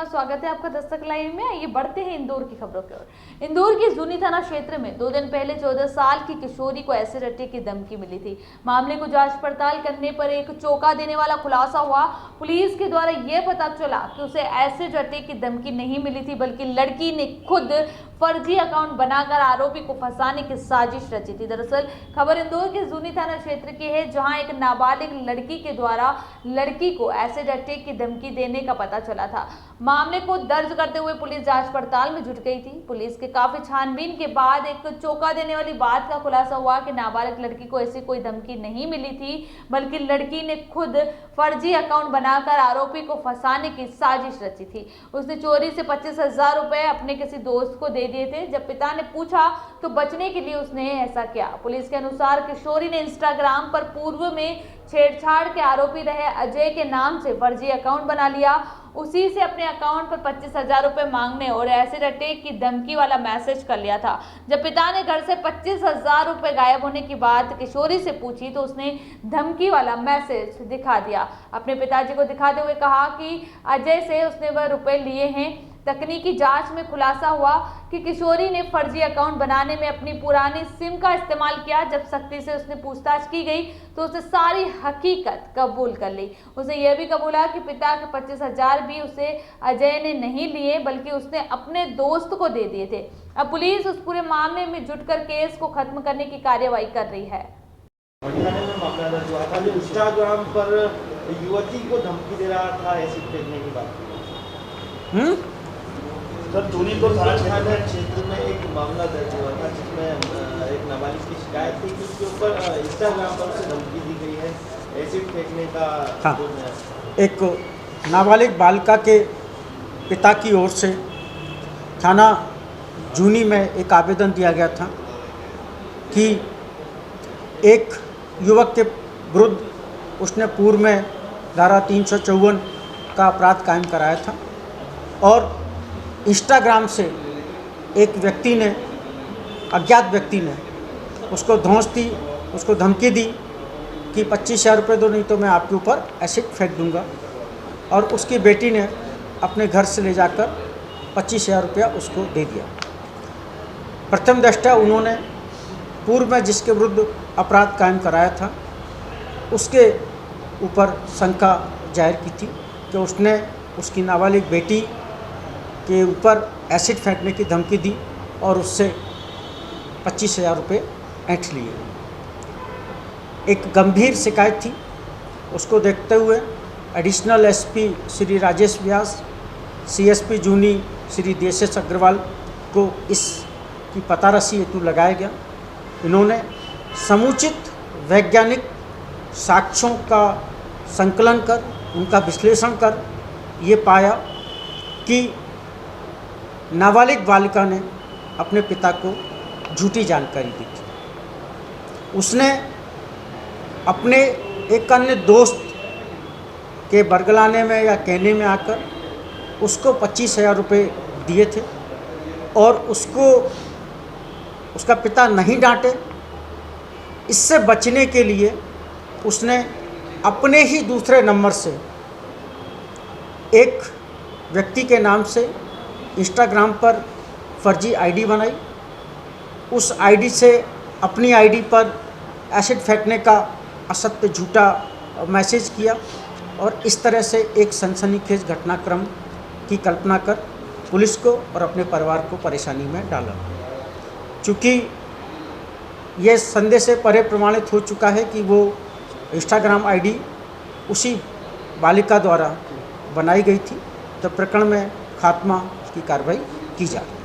बार स्वागत है आपका दस्तक लाइव में। ये बढ़ते हैं इंदौर की खबरों की ओर। इंदौर के जूनी थाना क्षेत्र में 2 दिन पहले 14 साल की किशोरी को एसिड अटैक की धमकी मिली थी। मामले को जांच पड़ताल करने पर एक चौंका देने वाला खुलासा हुआ। पुलिस के द्वारा यह पता चला कि उसे एसिड अटैक की धमकी नहीं मिली थी, बल्कि लड़की ने खुद फर्जी अकाउंट बनाकर आरोपी को फंसाने की साजिश रची थी। दरअसल खबर इंदौर के जूनी थाना क्षेत्र की है, जहां एक नाबालिग लड़की के द्वारा लड़की को एसिड अटैक की धमकी देने का पता चला था। मामले को दर्ज करते हुए पुलिस जांच पड़ताल में जुट गई थी। पुलिस के काफी छानबीन के बाद एक चौंका देने वाली बात का खुलासा हुआ कि नाबालिग लड़की को ऐसी कोई धमकी नहीं मिली थी, बल्कि लड़की ने खुद फर्जी अकाउंट बनाकर आरोपी को फंसाने की साजिश रची थी। उसने चोरी से 25,000 रुपए अपने किसी दोस्त को दे दिए थे। जब पिता ने पूछा तो बचने के लिए उसने ऐसा किया। पुलिस के अनुसार किशोरी ने इंस्टाग्राम पर पूर्व में छेड़छाड़ के आरोपी रहे अजय के नाम से फर्जी अकाउंट बना लिया। उसी से अपने अकाउंट पर 25,000 रुपए मांगने और एसिड अटैक की धमकी वाला मैसेज कर लिया था। जब पिता ने घर से 25,000 रुपए गायब होने की बात किशोरी से पूछी तो उसने धमकी वाला मैसेज दिखा दिया। अपने पिताजी को दिखाते हुए कहा कि अजय से उसने वह रुपए लिए हैं। तकनीकी जांच में खुलासा हुआ कि किशोरी ने फर्जी अकाउंट बनाने में अपनी पुरानी सिम का इस्तेमाल किया। जब सख्ती से उसने पूछताछ की गई तो उसने सारी हकीकत कबूल कर ली। उसने यह भी कबूला कि पिता के 25,000 भी उसे अजय ने नहीं लिए, बल्कि उसने अपने दोस्त को दे दिए थे। अब पुलिस उस पूरे मामले में जुटकर केस को खत्म करने की कार्यवाही कर रही है। इंस्टाग्राम पर युवती को धमकी दे रहा था एसिड फेंकने की बात। सर जूनी थाना क्षेत्र में एक मामला दर्ज हुआ था, जिसमें एक नाबालिग की शिकायत थी कि उसके ऊपर इंस्टाग्राम पर उसे धमकी दी गई है एसिड फेंकने का। हाँ, एक नाबालिग बालिका के पिता की ओर से थाना जूनी में एक आवेदन दिया गया था कि एक युवक के विरुद्ध उसने पूर्व में धारा 354 का अपराध कायम कराया था और इंस्टाग्राम से एक व्यक्ति ने, अज्ञात व्यक्ति ने उसको धौंस दी, उसको धमकी दी कि 25,000 रुपये दो, नहीं तो मैं आपके ऊपर एसिड फेंक दूंगा। और उसकी बेटी ने अपने घर से ले जाकर 25,000 रुपया उसको दे दिया। प्रथम दृष्टया उन्होंने पूर्व में जिसके विरुद्ध अपराध कायम कराया था उसके ऊपर शंका जाहिर की थी कि उसने उसकी नाबालिग बेटी के ऊपर एसिड फेंकने की धमकी दी और उससे 25,000 रुपये ऐंठ लिए। एक गंभीर शिकायत थी, उसको देखते हुए एडिशनल एसपी श्री राजेश व्यास, सीएसपी जूनी श्री देशेश अग्रवाल को इसकी पतारसी हेतु लगाया गया। इन्होंने समुचित वैज्ञानिक साक्ष्यों का संकलन कर, उनका विश्लेषण कर ये पाया कि नाबालिग बालिका ने अपने पिता को झूठी जानकारी दी थी। उसने अपने एक अन्य दोस्त के बरगलाने में या कहने में आकर उसको 25,000 रुपये दिए थे और उसको उसका पिता नहीं डांटे। इससे बचने के लिए उसने अपने ही दूसरे नंबर से एक व्यक्ति के नाम से इंस्टाग्राम पर फर्जी आईडी बनाई। उस आईडी से अपनी आईडी पर एसिड फेंकने का असत्य झूठा मैसेज किया और इस तरह से एक सनसनीखेज घटनाक्रम की कल्पना कर पुलिस को और अपने परिवार को परेशानी में डाला। चूँकि ये संदेह से परे प्रमाणित हो चुका है कि वो इंस्टाग्राम आईडी उसी बालिका द्वारा बनाई गई थी, तो प्रकरण में खात्मा की कार्रवाई की जा रही है।